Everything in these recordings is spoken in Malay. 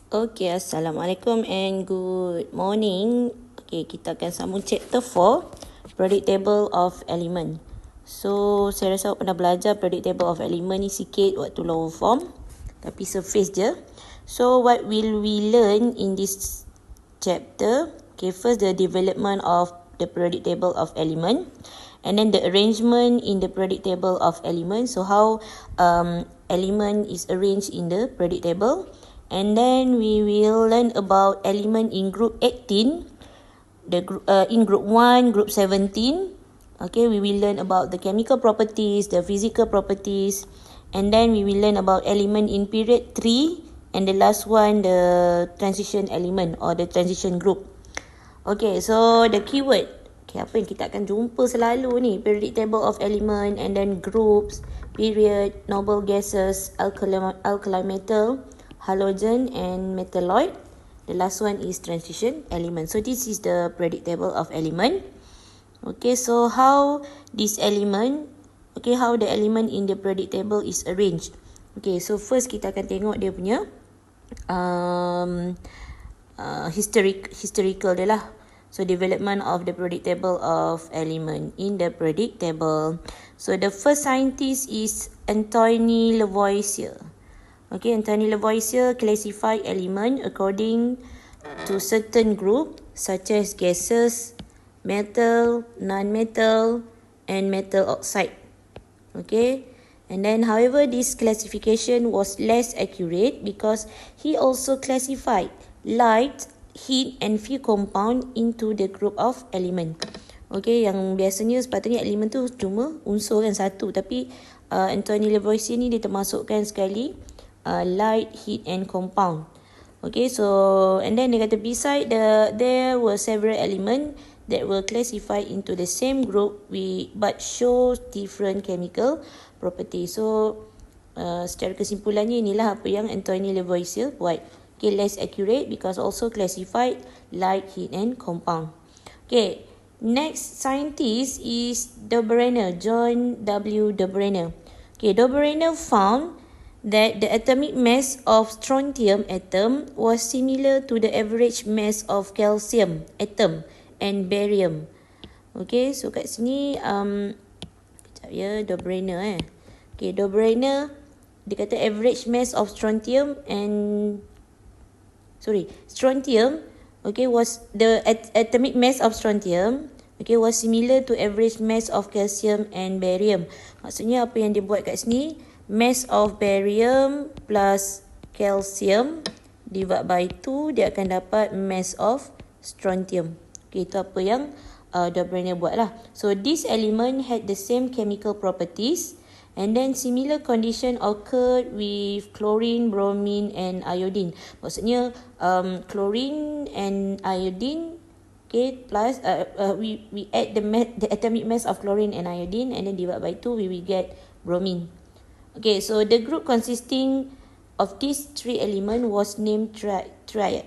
Okay, Assalamualaikum and good morning. Okay, kita akan sambung chapter 4, periodic table of element. So, saya rasa awak pernah belajar periodic table of element ni sikit waktu lower form, tapi surface je. So, what will we learn in this chapter? Okay, first the development of the periodic table of element, and then the arrangement in the periodic table of element. So, how element is arranged in the periodic table. And then we will learn about element in group 18, in group 1, group 17. Okay, we will learn about the chemical properties, the physical properties. And then we will learn about element in period 3. And the last one, the transition element or the transition group. Okay, so the keyword. Okay, apa yang kita akan jumpa selalu ni? Periodic table of element, and then groups, period, noble gases, alkali metal, halogen and metalloid. The last one is transition element. So this is the periodic table of element. Okay, so how this element, how the element in the periodic table is arranged. Okay, so first kita akan tengok dia punya historical dia lah. So development of the periodic table of element in the periodic table. So the first scientist is Antoine Lavoisier. Okay, Antoine Lavoisier classified element according to certain group such as gases, metal, non-metal, and metal oxide. Okay, and then however this classification was less accurate because he also classified light, heat and free compound into the group of element. Okay, yang biasanya sepatutnya elemen tu cuma unsur kan satu, tapi Antoine Lavoisier ni dia termasukkan sekali light, heat and compound. Okay, so and then dia kata beside there were several elements that were classified into the same group but show different chemical properties. So secara kesimpulannya inilah apa yang Antoine Lavoisier buat. Okay, less accurate because also classified light, heat and compound. Okay, next scientist is John W. Dobreiner. Okay, Dobreiner found that the atomic mass of strontium atom was similar to the average mass of calcium atom and barium. Okay, so kat sini kejap ya, Dobreiner Okay, Dobreiner dia kata average mass of strontium was the atomic mass of strontium was similar to average mass of calcium and barium. Maksudnya apa yang dia buat kat sini, mass of barium plus calcium divide by 2, dia akan dapat mass of strontium. Okay, itu apa yang Dobreiner buat lah. So this element had the same chemical properties, and then similar condition occurred with chlorine, bromine and iodine. Maksudnya chlorine and iodine, plus we add the atomic mass of chlorine and iodine, and then divide by 2, we will get bromine. Okay, so the group consisting of these three elements was named triad. Triad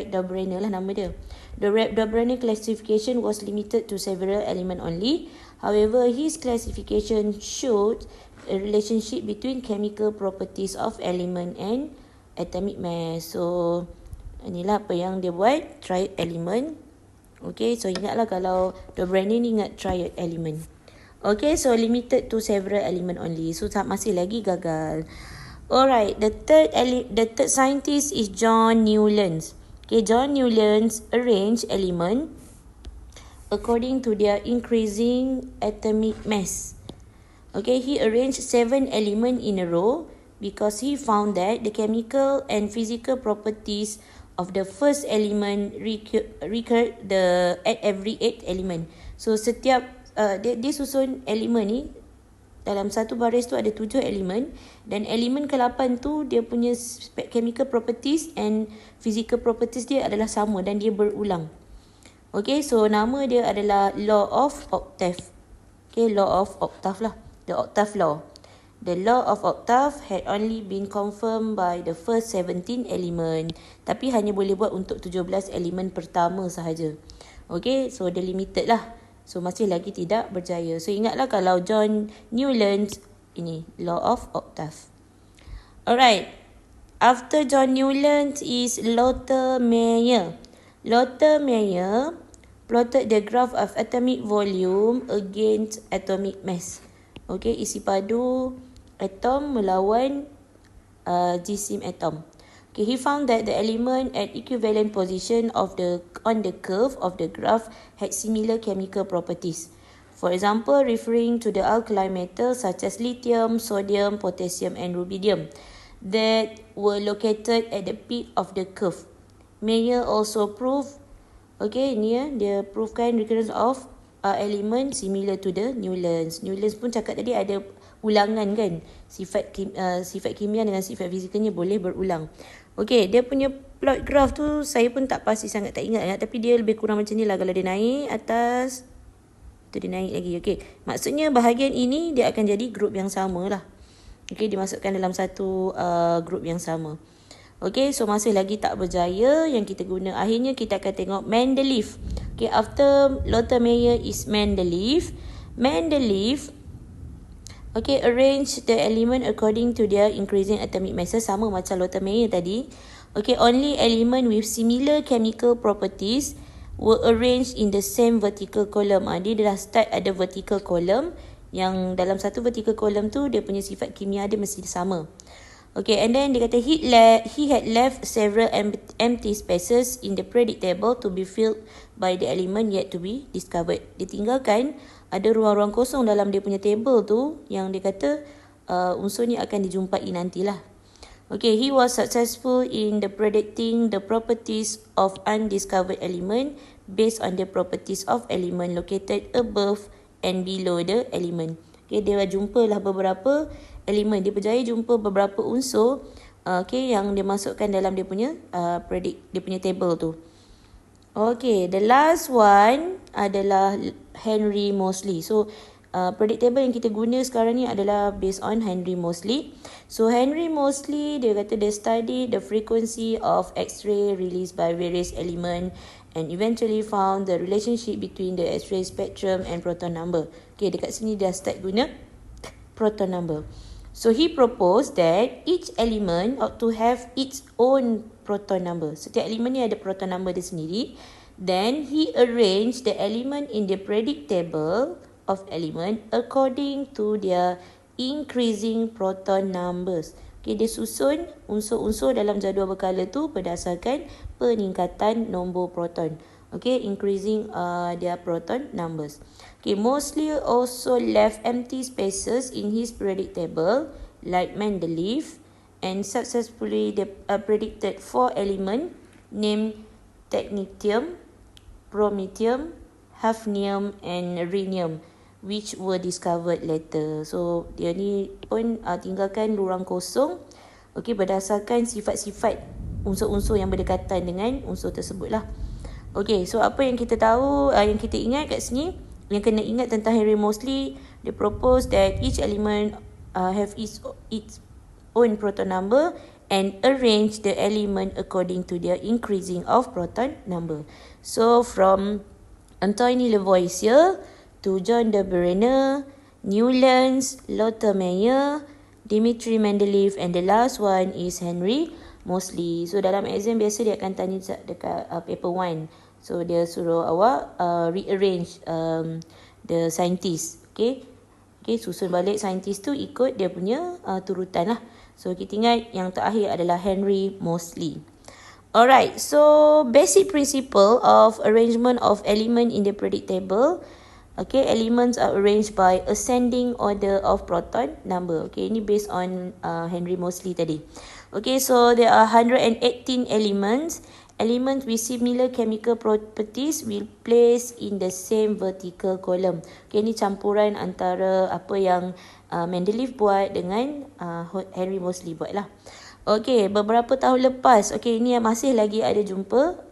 Dobreiner lah nama dia. The Dobreiner classification was limited to several elements only. However, his classification showed a relationship between chemical properties of element and atomic mass. So, inilah apa yang dia buat, triad element. Okay, so ingatlah kalau Dobreiner ni ingat triad element. Okay, so limited to several element only. So masih lagi gagal. Alright, the third scientist is John Newlands. Okay, John Newlands arranged element according to their increasing atomic mass. Okay, he arranged 7 elements in a row because he found that the chemical and physical properties of the first element recurred at every 8 element. So setiap dia susun elemen ni dalam satu baris tu ada 7 elemen, dan elemen ke-8 tu dia punya chemical properties and physical properties dia adalah sama dan dia berulang. Okay, so nama dia adalah law of octave. Okay, law of octave lah, the octave law. The law of octave had only been confirmed by the first 17 element, tapi hanya boleh buat untuk 17 elemen pertama sahaja. Okay, so dia limited lah. So masih lagi tidak berjaya. So ingatlah kalau John Newlands ini law of octave. Alright. After John Newlands is Lota Mania. Lota Mania plotted the graph of atomic volume against atomic mass. Okay, isi padu atom melawan jisim atom. Okay, he found that the element at equivalent position on the curve of the graph had similar chemical properties. For example, referring to the alkali metals such as lithium, sodium, potassium and rubidium that were located at the peak of the curve. Mayer also proved, okay, ni dia provekan recurrence of element similar to the Newlands. Newlands pun cakap tadi ada ulangan kan, sifat kimia dengan sifat fizikalnya boleh berulang. Okay, dia punya plot graph tu saya pun tak pasti sangat, tak ingat tapi dia lebih kurang macam ni lah. Kalau dia naik atas tu dia naik lagi. Okay, maksudnya bahagian ini dia akan jadi group yang sama lah. Okay, dimasukkan dalam satu group yang sama. Okay, so masih lagi tak berjaya yang kita guna. Akhirnya kita akan tengok Mendeleev. Okay, after Lota Mania is Mendeleev. Mendeleev, okay, arrange the element according to their increasing atomic masses. Sama macam Lota Mania tadi. Okay, only element with similar chemical properties were arranged in the same vertical column. Dia dah start ada vertical column. Yang dalam satu vertical column tu dia punya sifat kimia dia mesti sama. Okay, and then dia kata he had left several empty spaces in the periodic table to be filled by the element yet to be discovered. Dia tinggalkan ada ruang-ruang kosong dalam dia punya table tu yang dia kata unsur ni akan dijumpai nantilah. Okay, he was successful in the predicting the properties of undiscovered element based on the properties of element located above and below the element. Okay, dia jumpalah beberapa elemen. Dia berjaya jumpa beberapa unsur okay, yang dia masukkan dalam dia punya dia punya table tu. Okay, the last one adalah Henry Moseley. So predict table yang kita guna sekarang ni adalah based on Henry Moseley. So Henry Moseley dia kata they studied the frequency of X-ray released by various elements and eventually found the relationship between the X-ray spectrum and proton number. Okay, dekat sini dia start guna proton number. So he proposed that each element ought to have its own proton number. Setiap elemen ni ada proton number dia sendiri. Then he arranged the element in the periodic table of element according to their increasing proton numbers. Okay, dia susun unsur-unsur dalam jadual berkala tu berdasarkan peningkatan nombor proton. Okay, increasing their proton numbers. Okay, Moseley also left empty spaces in his periodic table like Mendeleev and successfully predicted 4 elements named technetium, promethium, hafnium and rhenium which were discovered later. So dia ni pun tinggalkan ruang kosong okay, berdasarkan sifat-sifat unsur-unsur yang berdekatan dengan unsur tersebut lah. Okay, so apa yang kita tahu, yang kita ingat kat sini, yang kena ingat tentang Henry Moseley, dia propose that each element have its own proton number and arrange the element according to their increasing of proton number. So from Antoine Lavoisier to John de Brenner, Newlands, Lota Mania, Dmitri Mendeleev and the last one is Henry Moseley. So dalam exam biasa dia akan tanya dekat paper 1. So dia suruh awak rearrange the scientist. Okay, susun balik scientist tu ikut dia punya turutan lah. So kita ingat yang terakhir adalah Henry Moseley. Alright, so basic principle of arrangement of element in the periodic table. Okay, elements are arranged by ascending order of proton number. Okay, ini based on Henry Moseley tadi. Okay, so there are 118 elements. Elements with similar chemical properties will place in the same vertical column. Okay, ini campuran antara apa yang Mendeleev buat dengan Henry Moseley buat lah. Okay, beberapa tahun lepas, okay, ini masih lagi ada jumpa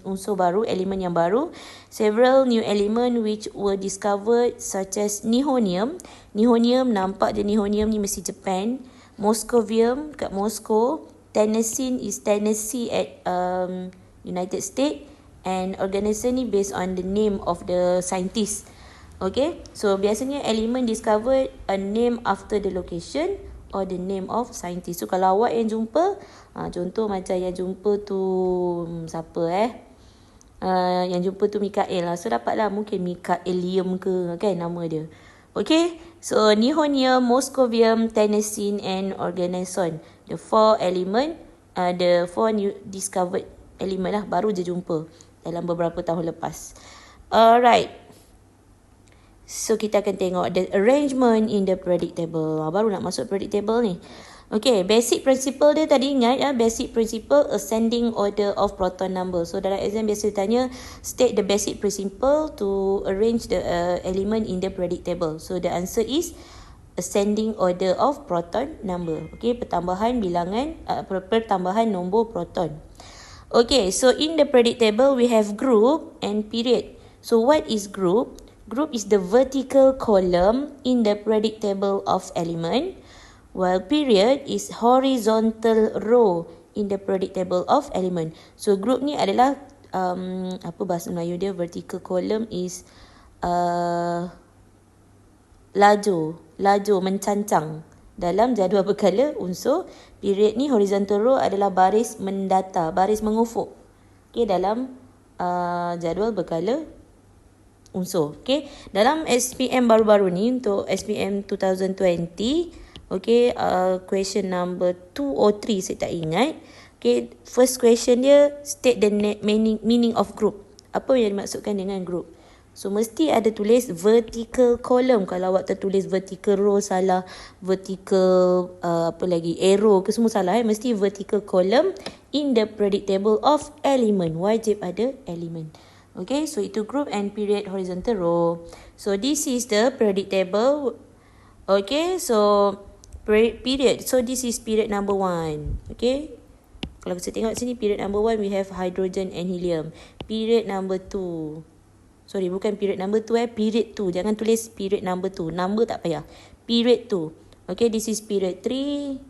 unsur baru, elemen yang baru. Several new element which were discovered such as nihonium. Nihonium, nampak je nihonium ni mesti Japan. Moscovium kat Moscow. Tennessine is Tennessee at United States. And organism ni based on the name of the scientist. Okay, so biasanya elemen discovered a name after the location or the name of scientist. So kalau awak yang jumpa, contoh macam yang jumpa tu siapa yang jumpa tu Mikael lah. So dapatlah mungkin Mikaelium ke kan nama dia. Okay, so Nihonium, Moscovium, Tennessine and Organocon. The 4 element, the 4 new discovered element lah, baru je jumpa dalam beberapa tahun lepas. Alright, so kita akan tengok the arrangement in the periodic table. Baru nak masuk periodic table ni. Okay, basic principle dia tadi ingat basic principle ascending order of proton number. So dalam exam biasa tanya state the basic principle to arrange the element in the periodic table. So the answer is ascending order of proton number. Okay, pertambahan bilangan pertambahan nombor proton. Okay, so in the periodic table we have group and period. So what is group? Group is the vertical column in the periodic table of element, while period is horizontal row in the periodic table of element. So group ni adalah apa bahasa Melayu dia, vertical column is lajur mencancang dalam jadual berkala unsur. Period ni horizontal row adalah baris mendata, baris mengufuk. Okay, dalam jadual berkala unsur. Okay, dalam SPM baru-baru ni untuk SPM 2020, okay, question number 2 or 3 saya tak ingat. Okay, first question dia state the meaning of group. Apa yang dimaksudkan dengan group? So mesti ada tulis vertical column. Kalau awak tertulis vertical row salah, vertical apa lagi, arrow ke semua salah mesti vertical column in the periodic table of element. Wajib ada element. Okay, so itu group and period horizontal row. So this is the periodic table. Okay, so period. So this is period number 1. Okay, kalau kita tengok sini period number 1 we have hydrogen and helium. Period number 2, sorry bukan period number 2 period 2. Jangan tulis period number 2, number tak payah. Period 2. Okay, this is period 3.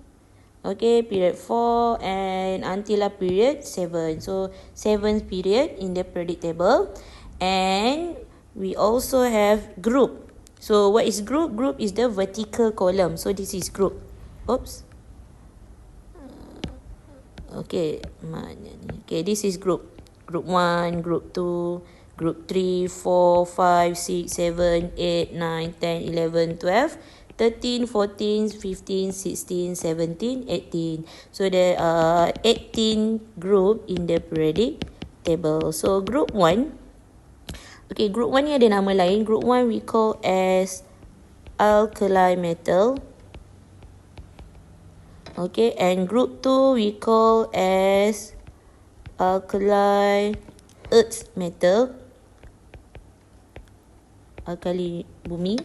Okay, period 4 and until period 7. So 7th period in the periodic table. And we also have group. So what is group? Group is the vertical column. So this is group. Oops. Okay, mana ni? Okay, this is group. Group 1, group 2, group 3, 4, 5, 6, 7, 8, 9, 10, 11, 12, 13, 14, 15, 16, 17, 18. So there are 18 group in the periodic table. So group 1. Okay, group 1 ni ada nama lain. Group 1 we call as alkali metal. Okay, and group 2 we call as alkali earth metal. Alkali bumi.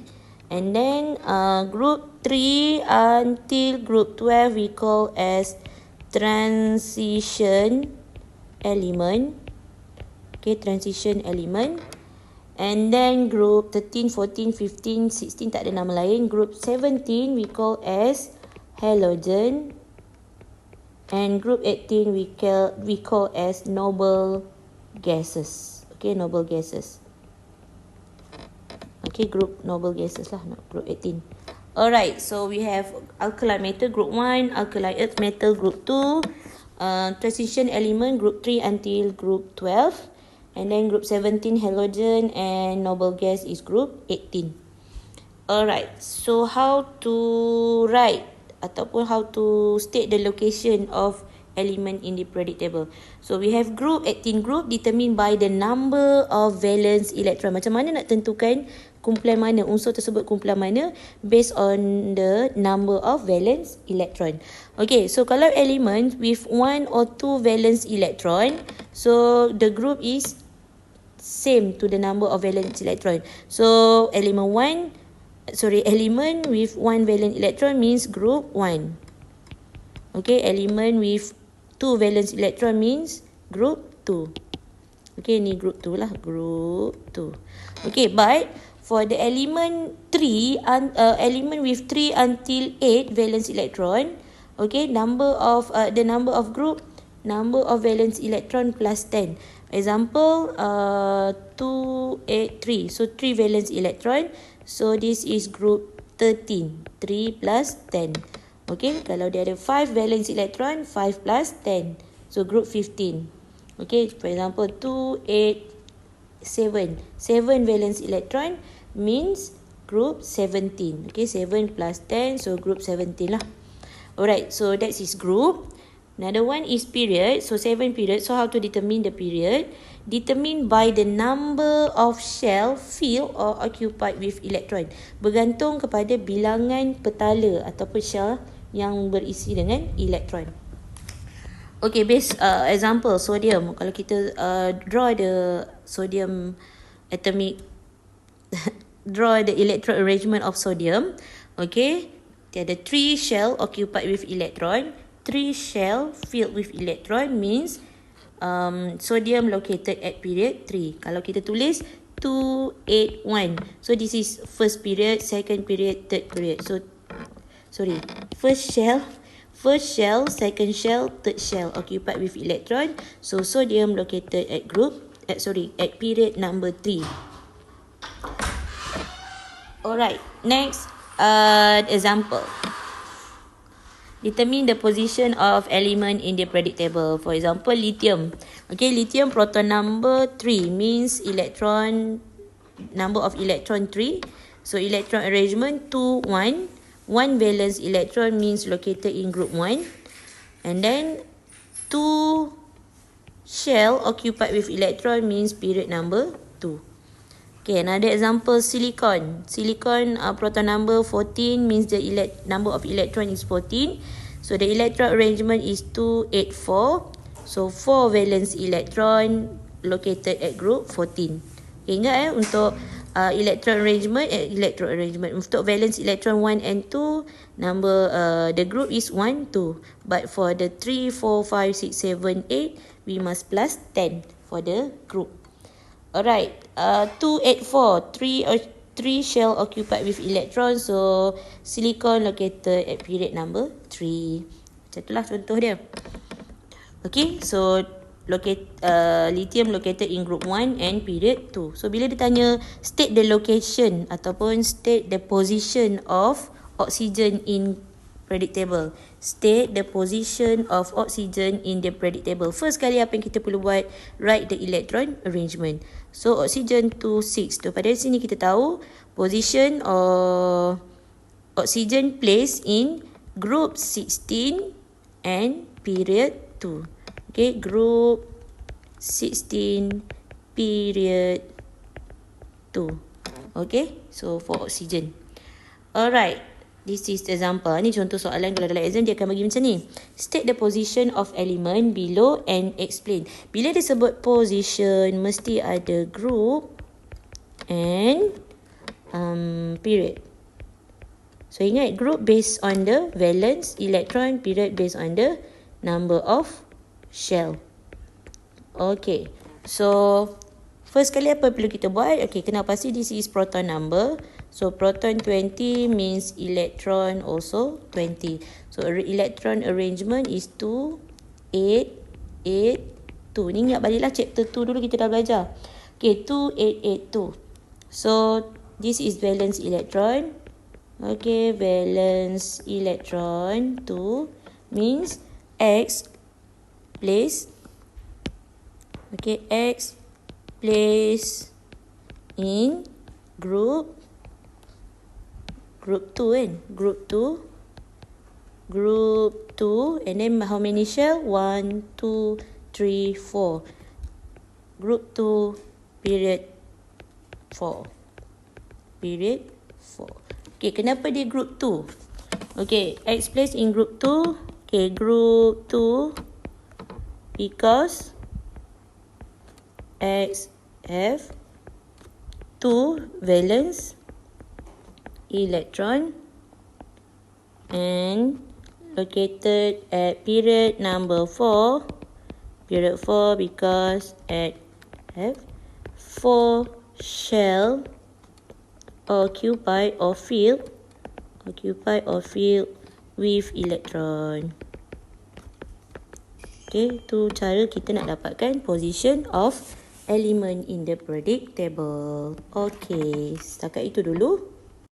And then group 3 until group 12 we call as transition element. Okay, transition element. And then group 13, 14, 15, 16 tak ada nama lain. Group 17 we call as halogen. And group 18 we call as noble gases. Okay, noble gases. Okay, group noble gases lah, group 18. Alright, so we have alkali metal group 1, alkali earth metal group 2, transition element group 3 until group 12, and then group 17 halogen and noble gas is group 18. Alright, so how to write ataupun how to state the location of element in the periodic table. So we have group, 18 group determined by the number of valence electron. Macam mana nak tentukan kumpulan mana, unsur tersebut kumpulan mana, based on the number of valence electron. Okay, so kalau element with 1 or 2 valence electron, so the group is same to the number of valence electron. So element with 1 valence electron means group 1. Okay, element with 2 valence electron means group 2. Okay, ni group 2 lah, group 2. Okay, but for the element 3, element with 3 until 8 valence electron, okay, the number of group, number of valence electron plus 10. Example, 2, 8, 3. So 3 valence electron. So this is group 13. 3 plus 10. Okay, kalau dia ada 5 valence electron, 5 plus 10. So group 15. Okay, for example 2, 8, 7. 7 valence electron means group 17. Okay, 7 plus 10, so group 17 lah. Alright, so that's his group. Another one is period. So 7 period. So how to determine the period? Determined by the number of shell filled or occupied with electron. Bergantung kepada bilangan petala ataupun shell yang berisi dengan elektron. Okay, base example sodium. Kalau kita draw the sodium atomic draw the electron arrangement of sodium. Okay, there ada 3 shell occupied with electron. 3 shell filled with electron means sodium located at period 3. Kalau kita tulis 2, 8, 1. So this is first period, second period, third period. So sorry, first shell, second shell, third shell occupied with electron. So sodium located at at period number 3. Alright, next example. Determine the position of element in the periodic table. For example, lithium. Okay, lithium proton number 3 means number of electron 3. So electron arrangement 2, 1. 1 valence electron means located in group 1. And then 2 shell occupied with electron means period number 2. Okay, another example, silicon. Silicon proton number 14 means the number of electron is 14. So the electron arrangement is 2, 8, 4. So 4 valence electron located at group 14. Okay, ingat untuk electron arrangement. Untuk valence electron 1 and 2, number the group is 1, 2. But for the 3, 4, 5, 6, 7, 8, we must plus 10 for the group. Alright, 2, 8, 4. 3 shell occupied with electrons. So silicon located at period number 3. Macam itulah contoh dia. Okay, so lithium located in group 1 and period 2. So bila ditanya state the location ataupun state the position of oxygen in periodic table. State the position of oxygen in the periodic table. First kali apa yang kita perlu buat? Write the electron arrangement. So oxygen 2, 6. Pada sini kita tahu position of oxygen placed in group 16 and period 2. Okay, group 16 period 2. Okay, so for oxygen. Alright. This is example. Ni contoh soalan kalau dalam exam dia akan bagi macam ni. State the position of element below and explain. Bila dia sebut position, mesti ada group and period. So ingat, group based on the valence electron, period based on the number of shell. Okay. So first kali apa perlu kita buat? Okay, kena pasti this is proton number. So proton 20 means electron also 20. So electron arrangement is 2, 8, 8, 2. Ni ingat baliklah chapter 2 dulu kita dah belajar. Okay, 2, 8, 8, 2. So this is valence electron. Okay, valence electron 2 means X place. Okay, X place in group 2 kan? Group 2 and then how many shell? 1, 2, 3, 4. Group 2 period 4. Period 4. Okay, kenapa dia group 2? Okay, X place in group 2. Okay, group 2 because X have 2 valence electron and located at period number 4. Period 4 because X have 4 shell occupied or filled with electron. Okay, tu cara kita nak dapatkan position of element in the periodic table. Okay, setakat itu dulu.